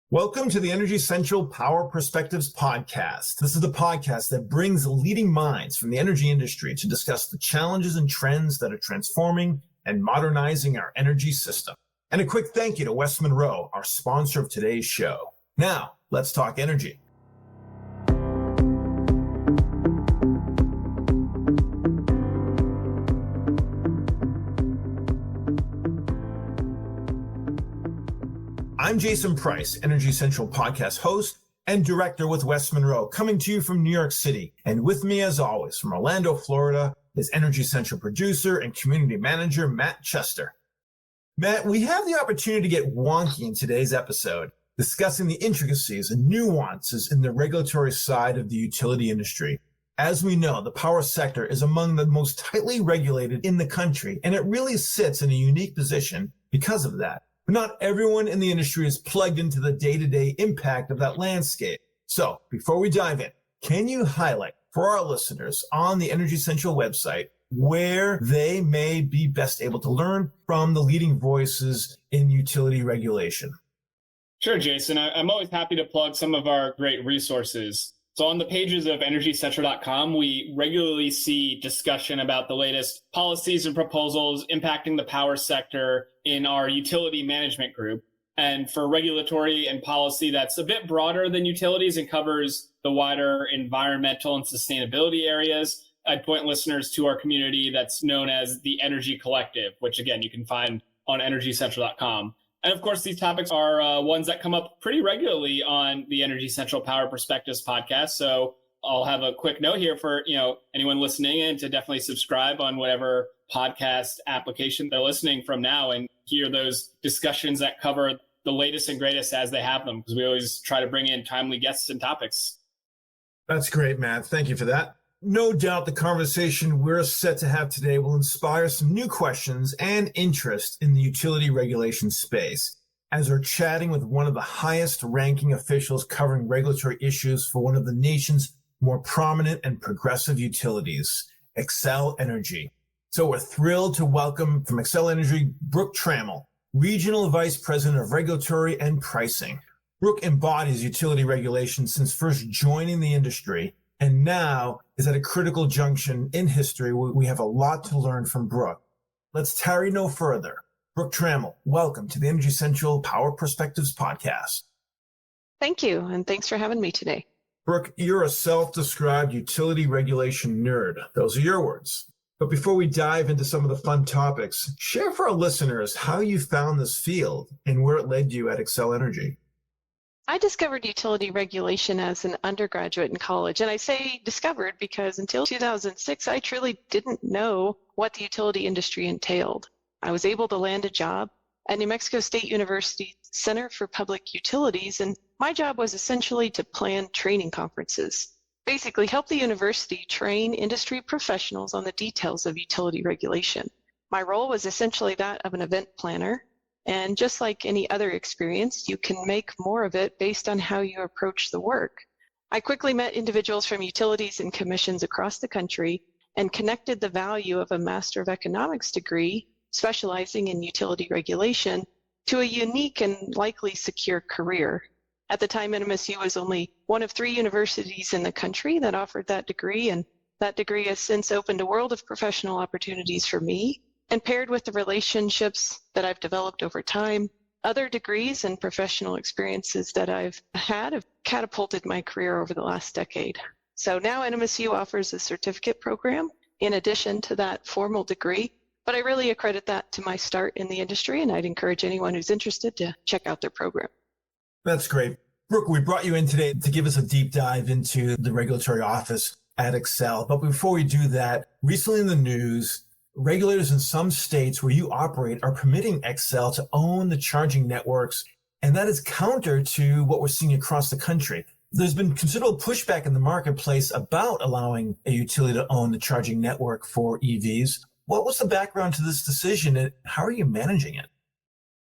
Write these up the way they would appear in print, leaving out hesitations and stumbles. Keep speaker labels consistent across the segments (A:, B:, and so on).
A: Welcome to the Energy Central Power Perspectives podcast. This is the podcast that brings leading minds from the energy industry to discuss the challenges and trends that are transforming and modernizing our energy system. And a quick thank you to West Monroe, our sponsor of today's show. Now, let's talk energy. I'm Jason Price, Energy Central podcast host and director with West Monroe, coming to you from New York City. And with me, as always, from Orlando, Florida, is Energy Central producer and community manager, Matt Chester. Matt, we have the opportunity to get wonky in today's episode, discussing the intricacies and nuances in the regulatory side of the utility industry. As we know, the power sector is among the most tightly regulated in the country, and it really sits in a unique position because of that. But not everyone in the industry is plugged into the day-to-day impact of that landscape. So before we dive in, can you highlight for our listeners on the Energy Central website where they may be best able to learn from the leading voices in utility regulation?
B: Sure, Jason. I'm always happy to plug some of our great resources. So on the pages of energycentral.com, we regularly see discussion about the latest policies and proposals impacting the power sector in our utility management group. And for regulatory and policy that's a bit broader than utilities and covers the wider environmental and sustainability areas, I'd point listeners to our community that's known as the Energy Collective, which again, you can find on energycentral.com. And of course, these topics are ones that come up pretty regularly on the Energy Central Power Perspectives podcast. So I'll have a quick note here for anyone listening in to definitely subscribe on whatever podcast application they're listening from now and hear those discussions that cover the latest and greatest as they have them, because we always try to bring in timely guests and topics.
A: That's great, Matt. Thank you for that. No doubt the conversation we're set to have today will inspire some new questions and interest in the utility regulation space, as we're chatting with one of the highest ranking officials covering regulatory issues for one of the nation's more prominent and progressive utilities, Xcel Energy. So we're thrilled to welcome from Xcel Energy, Brooke Trammell, Regional Vice President of Regulatory and Pricing. Brooke embodies utility regulation since first joining the industry, and now is at a critical junction in history where we have a lot to learn from Brooke. Let's tarry no further. Brooke Trammell, welcome to the Energy Central Power Perspectives podcast.
C: Thank you, and thanks for having me today.
A: Brooke, you're a self-described utility regulation nerd. Those are your words. But before we dive into some of the fun topics, share for our listeners how you found this field and where it led you at Xcel Energy.
C: I discovered utility regulation as an undergraduate in college, and I say discovered because until 2006, I truly didn't know what the utility industry entailed. I was able to land a job at New Mexico State University's Center for Public Utilities, and my job was essentially to plan training conferences, basically help the university train industry professionals on the details of utility regulation. My role was essentially that of an event planner. And just like any other experience, you can make more of it based on how you approach the work. I quickly met individuals from utilities and commissions across the country and connected the value of a Master of Economics degree specializing in utility regulation to a unique and likely secure career. At the time, NMSU was only one of 3 universities in the country that offered that degree, and that degree has since opened a world of professional opportunities for me. And paired with the relationships that I've developed over time, other degrees and professional experiences that I've had have catapulted my career over the last decade. So now NMSU offers a certificate program in addition to that formal degree, but I really accredit that to my start in the industry, and I'd encourage anyone who's interested to check out their program.
A: That's great. Brooke, we brought you in today to give us a deep dive into the regulatory office at Xcel. But before we do that, recently in the news, regulators in some states where you operate are permitting Xcel to own the charging networks, and that is counter to what we're seeing across the country. There's been considerable pushback in the marketplace about allowing a utility to own the charging network for EVs. What was the background to this decision, and how are you managing it?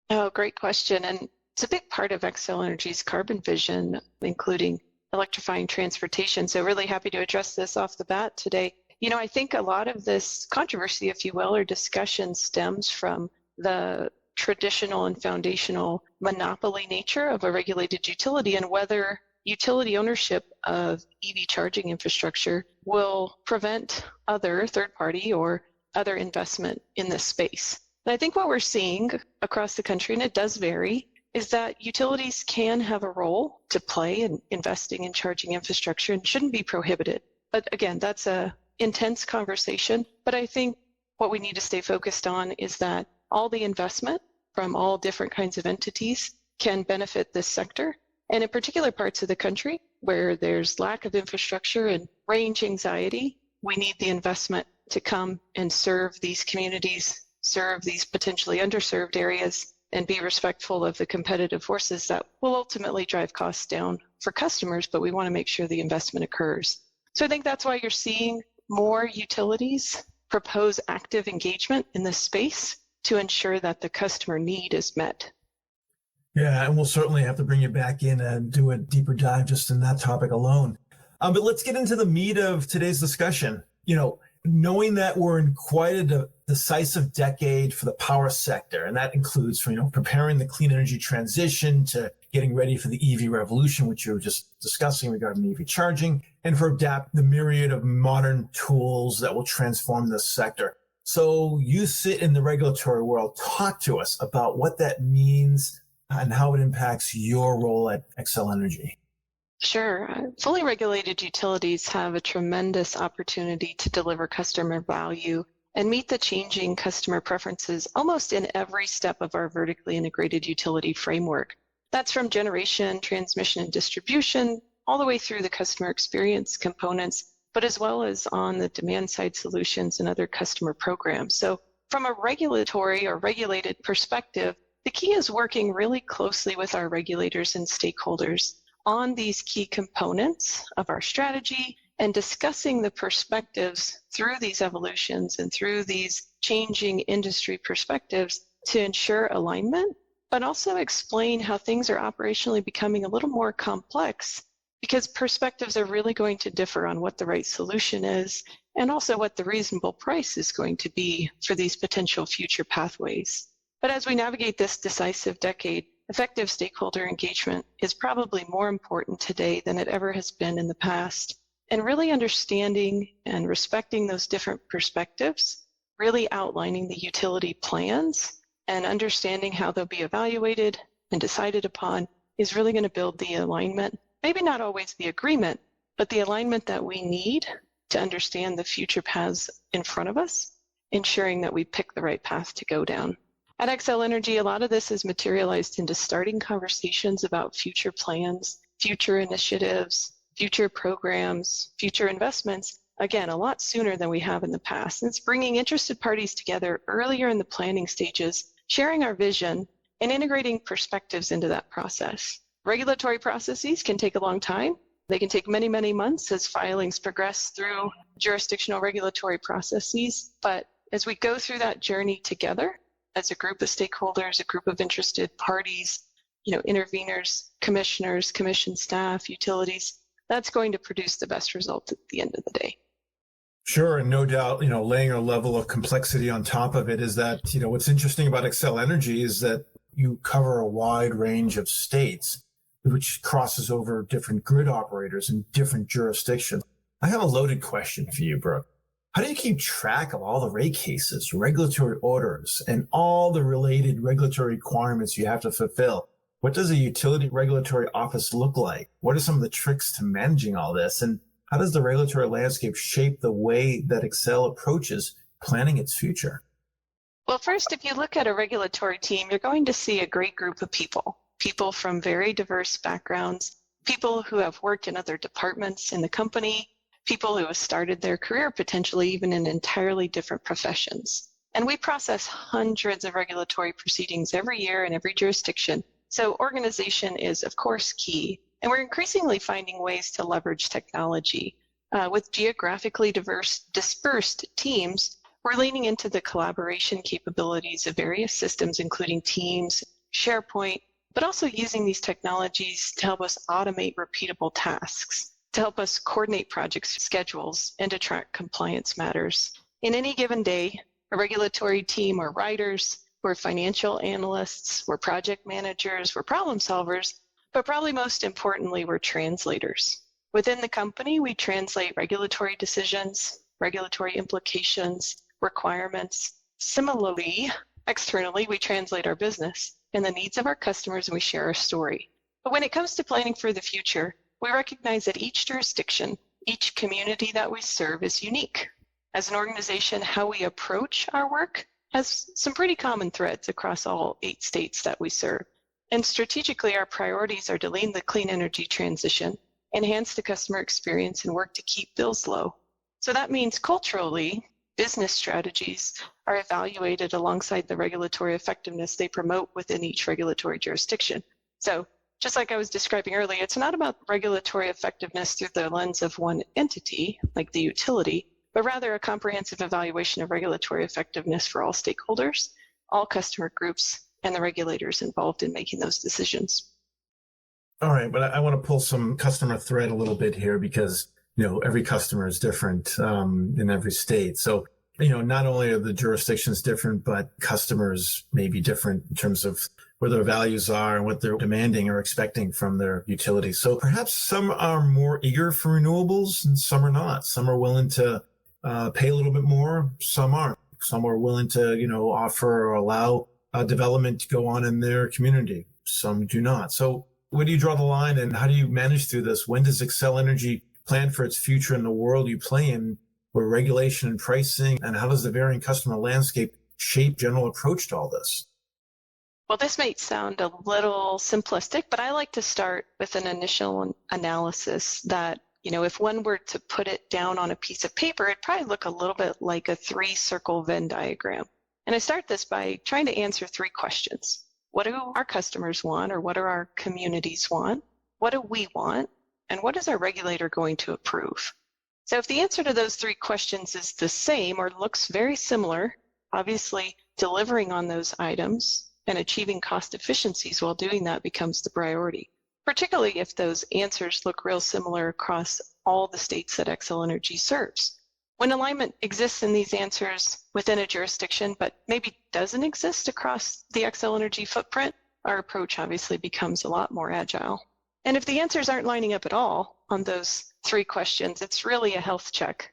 C: Oh, great question. And it's a big part of Xcel Energy's carbon vision, including electrifying transportation. So really happy to address this off the bat today. You know, I think a lot of this controversy, if you will, or discussion stems from the traditional and foundational monopoly nature of a regulated utility and whether utility ownership of EV charging infrastructure will prevent other third-party or other investment in this space. And I think what we're seeing across the country, and it does vary, is that utilities can have a role to play in investing in charging infrastructure and shouldn't be prohibited. But again, that's a intense conversation. But I think what we need to stay focused on is that all the investment from all different kinds of entities can benefit this sector. And in particular parts of the country where there's lack of infrastructure and range anxiety, we need the investment to come and serve these communities, serve these potentially underserved areas, and be respectful of the competitive forces that will ultimately drive costs down for customers, but we want to make sure the investment occurs. So I think that's why you're seeing more utilities propose active engagement in this space to ensure that the customer need is met.
A: Yeah, and we'll certainly have to bring you back in and do a deeper dive just in that topic alone. But let's get into the meat of today's discussion. Knowing that we're in quite a decisive decade for the power sector, and that includes from preparing the clean energy transition to getting ready for the EV revolution, which you were just discussing regarding EV charging, and for adapt the myriad of modern tools that will transform this sector. So you sit in the regulatory world. Talk to us about what that means and how it impacts your role at Xcel Energy.
C: Sure. Fully regulated utilities have a tremendous opportunity to deliver customer value and meet the changing customer preferences almost in every step of our vertically integrated utility framework. That's from generation, transmission, and distribution, all the way through the customer experience components, but as well as on the demand side solutions and other customer programs. So from a regulatory or regulated perspective, the key is working really closely with our regulators and stakeholders on these key components of our strategy and discussing the perspectives through these evolutions and through these changing industry perspectives to ensure alignment, but also explain how things are operationally becoming a little more complex because perspectives are really going to differ on what the right solution is and also what the reasonable price is going to be for these potential future pathways. But as we navigate this decisive decade, effective stakeholder engagement is probably more important today than it ever has been in the past. And really understanding and respecting those different perspectives, really outlining the utility plans and understanding how they'll be evaluated and decided upon is really going to build the alignment, maybe not always the agreement, but the alignment that we need to understand the future paths in front of us, ensuring that we pick the right path to go down. At Xcel Energy, a lot of this is materialized into starting conversations about future plans, future initiatives, future programs, future investments, again, a lot sooner than we have in the past. And it's bringing interested parties together earlier in the planning stages, sharing our vision, and integrating perspectives into that process. Regulatory processes can take a long time. They can take many, many months as filings progress through jurisdictional regulatory processes. But as we go through that journey together, as a group of stakeholders, a group of interested parties, interveners, commissioners, commission staff, utilities, that's going to produce the best result at the end of the day.
A: Sure, and no doubt, laying a level of complexity on top of it is that, what's interesting about Xcel Energy is that you cover a wide range of states, which crosses over different grid operators in different jurisdictions. I have a loaded question for you, Brooke. How do you keep track of all the rate cases, regulatory orders, and all the related regulatory requirements you have to fulfill? What does a utility regulatory office look like? What are some of the tricks to managing all this? And how does the regulatory landscape shape the way that Xcel approaches planning its future?
C: Well, first, if you look at a regulatory team, you're going to see a great group of people from very diverse backgrounds, people who have worked in other departments in the company, people who have started their career potentially even in entirely different professions. And we process hundreds of regulatory proceedings every year in every jurisdiction. So organization is, of course, key. And we're increasingly finding ways to leverage technology. With geographically dispersed teams, we're leaning into the collaboration capabilities of various systems, including Teams, SharePoint, but also using these technologies to help us automate repeatable tasks, to help us coordinate project schedules, and to track compliance matters. In any given day, a regulatory team or riders we're financial analysts, we're project managers, we're problem solvers, but probably most importantly, we're translators. Within the company, we translate regulatory decisions, regulatory implications, requirements. Similarly, externally, we translate our business and the needs of our customers, and we share our story. But when it comes to planning for the future, we recognize that each jurisdiction, each community that we serve is unique. As an organization, how we approach our work has some pretty common threads across all 8 states that we serve. And strategically, our priorities are to lead the clean energy transition, enhance the customer experience, and work to keep bills low. So that means culturally, business strategies are evaluated alongside the regulatory effectiveness they promote within each regulatory jurisdiction. So just like I was describing earlier, it's not about regulatory effectiveness through the lens of one entity, like the utility, but rather a comprehensive evaluation of regulatory effectiveness for all stakeholders, all customer groups, and the regulators involved in making those decisions.
A: All right, but I want to pull some customer thread a little bit here because, every customer is different in every state. So, not only are the jurisdictions different, but customers may be different in terms of where their values are and what they're demanding or expecting from their utilities. So perhaps some are more eager for renewables and some are not. Some are willing to pay a little bit more. Some aren't. Some are willing to, offer or allow development to go on in their community. Some do not. So where do you draw the line and how do you manage through this? When does Xcel Energy plan for its future in the world you play in, where regulation and pricing, and how does the varying customer landscape shape general approach to all this?
C: Well, this might sound a little simplistic, but I like to start with an initial analysis that, if one were to put it down on a piece of paper, it'd probably look a little bit like a 3-circle Venn diagram. And I start this by trying to answer 3 questions. What do our customers want, or what do our communities want? What do we want? And what is our regulator going to approve? So if the answer to those 3 questions is the same or looks very similar, obviously delivering on those items and achieving cost efficiencies while doing that becomes the priority, particularly if those answers look real similar across all the states that Xcel Energy serves. When alignment exists in these answers within a jurisdiction, but maybe doesn't exist across the Xcel Energy footprint, our approach obviously becomes a lot more agile. And if the answers aren't lining up at all on those 3 questions, it's really a health check.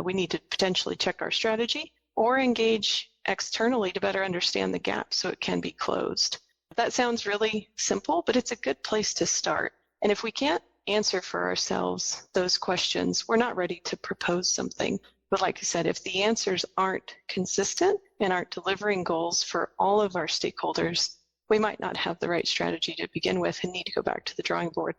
C: We need to potentially check our strategy or engage externally to better understand the gap so it can be closed. That sounds really simple, but it's a good place to start. And if we can't answer for ourselves those questions, we're not ready to propose something. But like I said, if the answers aren't consistent and aren't delivering goals for all of our stakeholders, we might not have the right strategy to begin with and need to go back to the drawing board.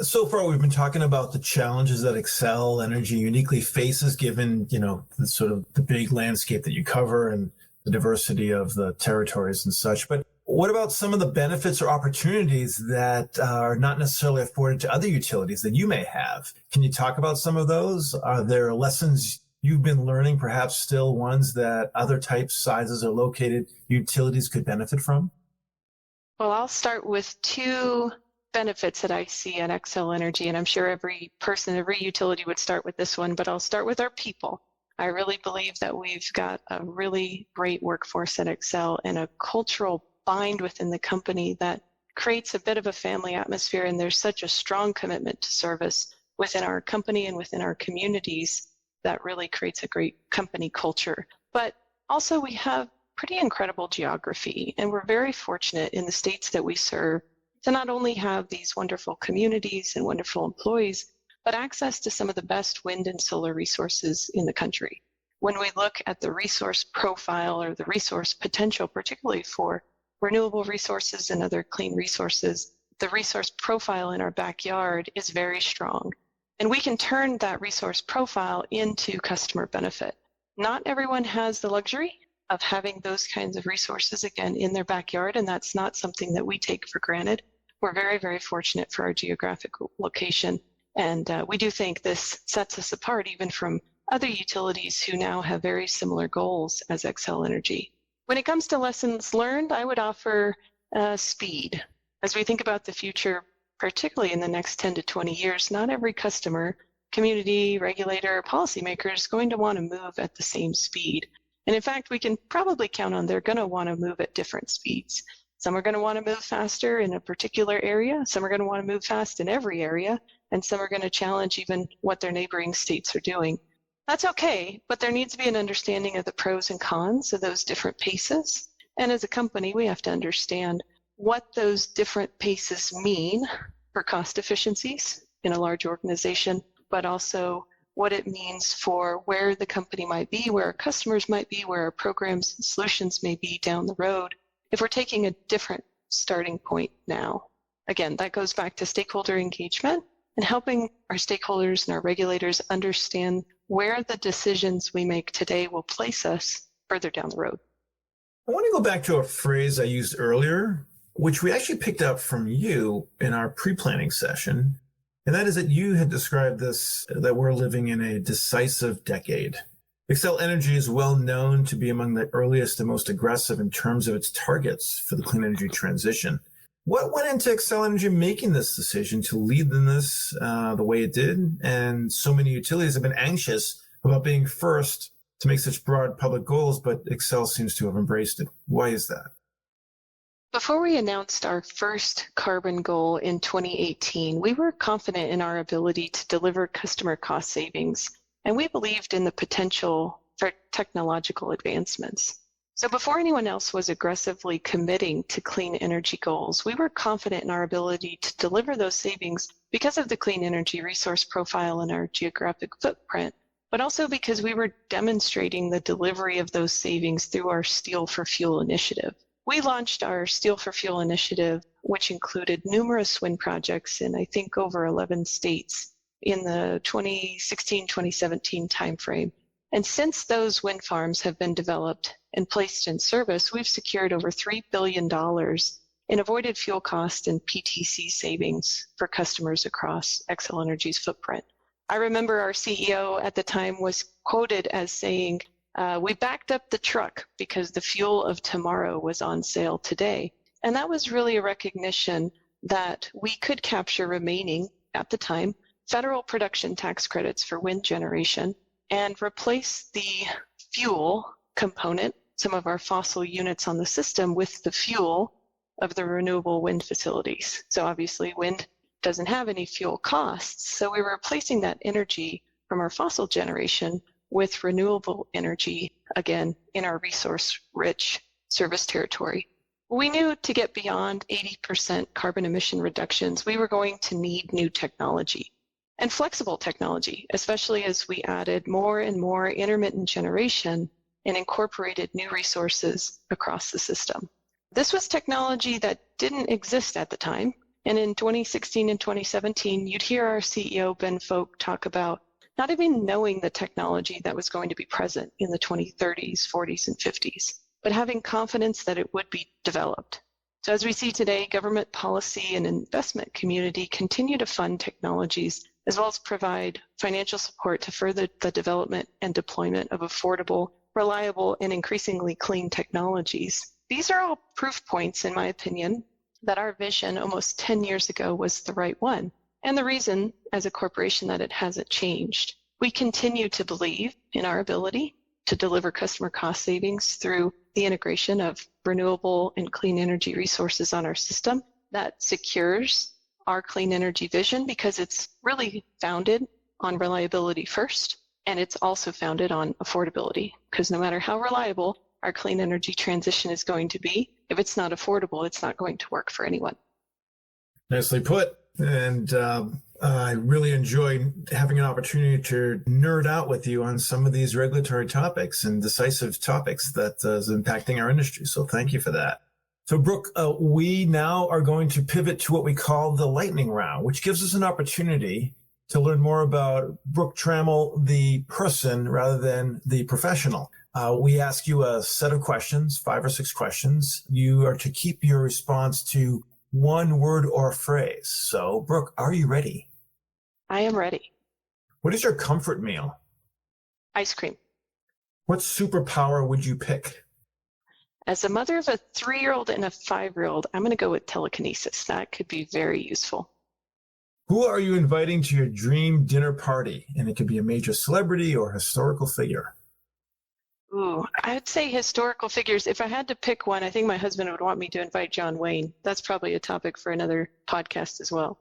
A: So far, we've been talking about the challenges that Xcel Energy uniquely faces, given, the sort of the big landscape that you cover and the diversity of the territories and such. But what about some of the benefits or opportunities that are not necessarily afforded to other utilities that you may have? Can you talk about some of those? Are there lessons you've been learning, perhaps still ones that other types, sizes, or located utilities could benefit from?
C: Well, I'll start with 2 benefits that I see at Xcel Energy, and I'm sure every utility would start with this one, but I'll start with our people. I really believe that we've got a really great workforce at Xcel and a cultural bind within the company that creates a bit of a family atmosphere, and there's such a strong commitment to service within our company and within our communities that really creates a great company culture. But also we have pretty incredible geography, and we're very fortunate in the states that we serve to not only have these wonderful communities and wonderful employees, but access to some of the best wind and solar resources in the country. When we look at the resource profile or the resource potential, particularly for renewable resources and other clean resources, the resource profile in our backyard is very strong. And we can turn that resource profile into customer benefit. Not everyone has the luxury of having those kinds of resources, again, in their backyard, and that's not something that we take for granted. We're very, very fortunate for our geographic location, and we do think this sets us apart even from other utilities who now have very similar goals as Xcel Energy. When it comes to lessons learned, I would offer speed. As we think about the future, particularly in the next 10 to 20 years, not every customer, community, regulator, policymaker is going to want to move at the same speed. And in fact, we can probably count on they're going to want to move at different speeds. Some are going to want to move faster in a particular area. Some are going to want to move fast in every area. And some are going to challenge even what their neighboring states are doing. That's okay, but there needs to be an understanding of the pros and cons of those different paces. And as a company, we have to understand what those different paces mean for cost efficiencies in a large organization, but also what it means for where the company might be, where our customers might be, where our programs and solutions may be down the road, if we're taking a different starting point now. Again, that goes back to stakeholder engagement and helping our stakeholders and our regulators understand where the decisions we make today will place us further down the road.
A: I want to go back to a phrase I used earlier, which we actually picked up from you in our pre-planning session. And that is that you had described this, that we're living in a decisive decade. Xcel Energy is well known to be among the earliest and most aggressive in terms of its targets for the clean energy transition. What went into Xcel Energy making this decision to lead in this the way it did? And so many utilities have been anxious about being first to make such broad public goals, but Xcel seems to have embraced it. Why is that?
C: Before we announced our first carbon goal in 2018, we were confident in our ability to deliver customer cost savings, and we believed in the potential for technological advancements. So before anyone else was aggressively committing to clean energy goals, we were confident in our ability to deliver those savings because of the clean energy resource profile and our geographic footprint, but also because we were demonstrating the delivery of those savings through our Steel for Fuel initiative. We launched our Steel for Fuel initiative, which included numerous wind projects in, I think, over 11 states in the 2016-2017 timeframe. And since those wind farms have been developed and placed in service, we've secured over $3 billion in avoided fuel cost and PTC savings for customers across Xcel Energy's footprint. I remember our CEO at the time was quoted as saying, we backed up the truck because the fuel of tomorrow was on sale today. And that was really a recognition that we could capture remaining, at the time, federal production tax credits for wind generation and replace the fuel component, some of our fossil units on the system, with the fuel of the renewable wind facilities. So obviously wind doesn't have any fuel costs. So we were replacing that energy from our fossil generation with renewable energy, again, in our resource-rich service territory. We knew to get beyond 80% carbon emission reductions, we were going to need new technology and flexible technology, especially as we added more and more intermittent generation and incorporated new resources across the system. This was technology that didn't exist at the time. And in 2016 and 2017, you'd hear our CEO, Ben Folk, talk about not even knowing the technology that was going to be present in the 2030s, 40s, and 50s, but having confidence that it would be developed. So as we see today, government policy and investment community continue to fund technologies as well as provide financial support to further the development and deployment of affordable, reliable, and increasingly clean technologies. These are all proof points, in my opinion, that our vision almost 10 years ago was the right one. And the reason, as a corporation, that it hasn't changed. We continue to believe in our ability to deliver customer cost savings through the integration of renewable and clean energy resources on our system that secures our clean energy vision because it's really founded on reliability first, and it's also founded on affordability, because no matter how reliable our clean energy transition is going to be, if it's not affordable, it's not going to work for anyone.
A: Nicely put. And I really enjoyed having an opportunity to nerd out with you on some of these regulatory topics and decisive topics that is impacting our industry. So thank you for that. So Brooke, we now are going to pivot to what we call the lightning round, which gives us an opportunity to learn more about Brooke Trammell, the person, rather than the professional. We ask you a set of questions, 5 or 6 questions. You are to keep your response to one word or phrase. So, Brooke, are you ready?
C: I am ready.
A: What is your comfort meal?
C: Ice cream.
A: What superpower would you pick?
C: As a mother of a 3-year-old and a 5-year-old, I'm going to go with telekinesis. That could be very useful.
A: Who are you inviting to your dream dinner party? And it could be a major celebrity or historical figure.
C: Ooh, I'd say historical figures. If I had to pick one, I think my husband would want me to invite John Wayne. That's probably a topic for another podcast as well.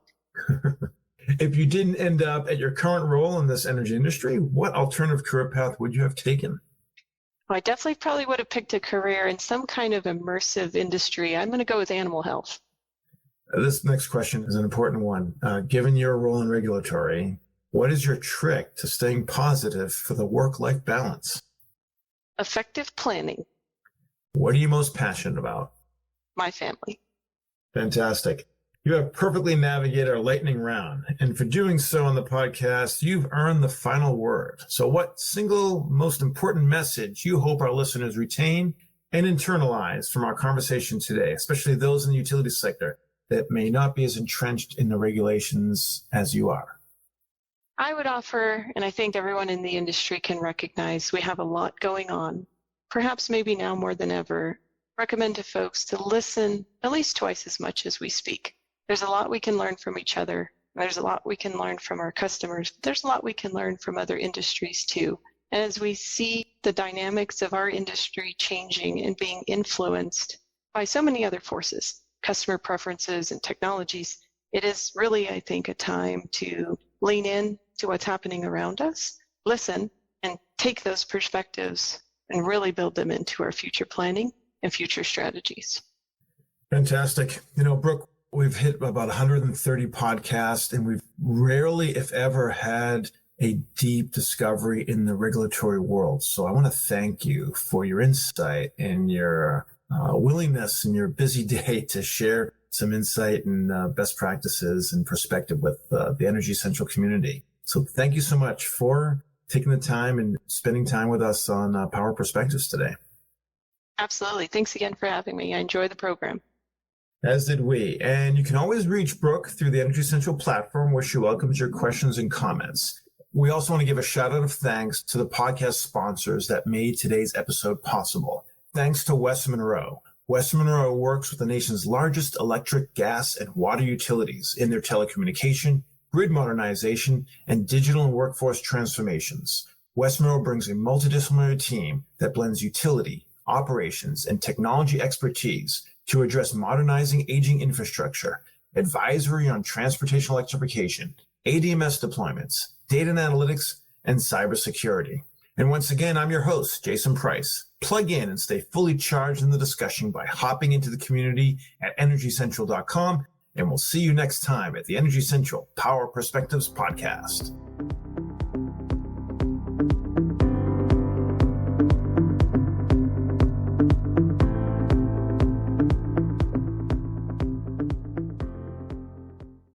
A: If you didn't end up at your current role in this energy industry, what alternative career path would you have taken?
C: Well, I definitely probably would have picked a career in some kind of immersive industry. I'm going to go with animal health.
A: This next question is an important one. Given your role in regulatory, what is your trick to staying positive for the work-life balance?
C: Effective planning.
A: What are you most passionate about?
C: My family.
A: Fantastic. You have perfectly navigated our lightning round, and for doing so on the podcast, you've earned the final word. So what single most important message you hope our listeners retain and internalize from our conversation today, especially those in the utility sector that may not be as entrenched in the regulations as you are?
C: I would offer, and I think everyone in the industry can recognize, we have a lot going on. Perhaps maybe now more than ever, recommend to folks to listen at least twice as much as we speak. There's a lot we can learn from each other. There's a lot we can learn from our customers. There's a lot we can learn from other industries too. And as we see the dynamics of our industry changing and being influenced by so many other forces, customer preferences and technologies, it is really, I think, a time to lean in to what's happening around us, listen, and take those perspectives and really build them into our future planning and future strategies.
A: Fantastic. Brooke, we've hit about 130 podcasts, and we've rarely, if ever, had a deep discovery in the regulatory world. So I want to thank you for your insight and your willingness in your busy day to share some insight and best practices and perspective with the Energy Central community. So thank you so much for taking the time and spending time with us on Power Perspectives today.
C: Absolutely. Thanks again for having me. I enjoy the program.
A: As did we. And you can always reach Brooke through the Energy Central platform, where she welcomes your questions and comments. We also want to give a shout out of thanks to the podcast sponsors that made today's episode possible. Thanks to West Monroe. West Monroe works with the nation's largest electric, gas, and water utilities in their telecommunication, grid modernization, and digital and workforce transformations. West Monroe brings a multidisciplinary team that blends utility, operations, and technology expertise to address modernizing aging infrastructure, advisory on transportation electrification, ADMS deployments, data and analytics, and cybersecurity. And once again, I'm your host, Jason Price. Plug in and stay fully charged in the discussion by hopping into the community at energycentral.com, and we'll see you next time at the Energy Central Power Perspectives podcast.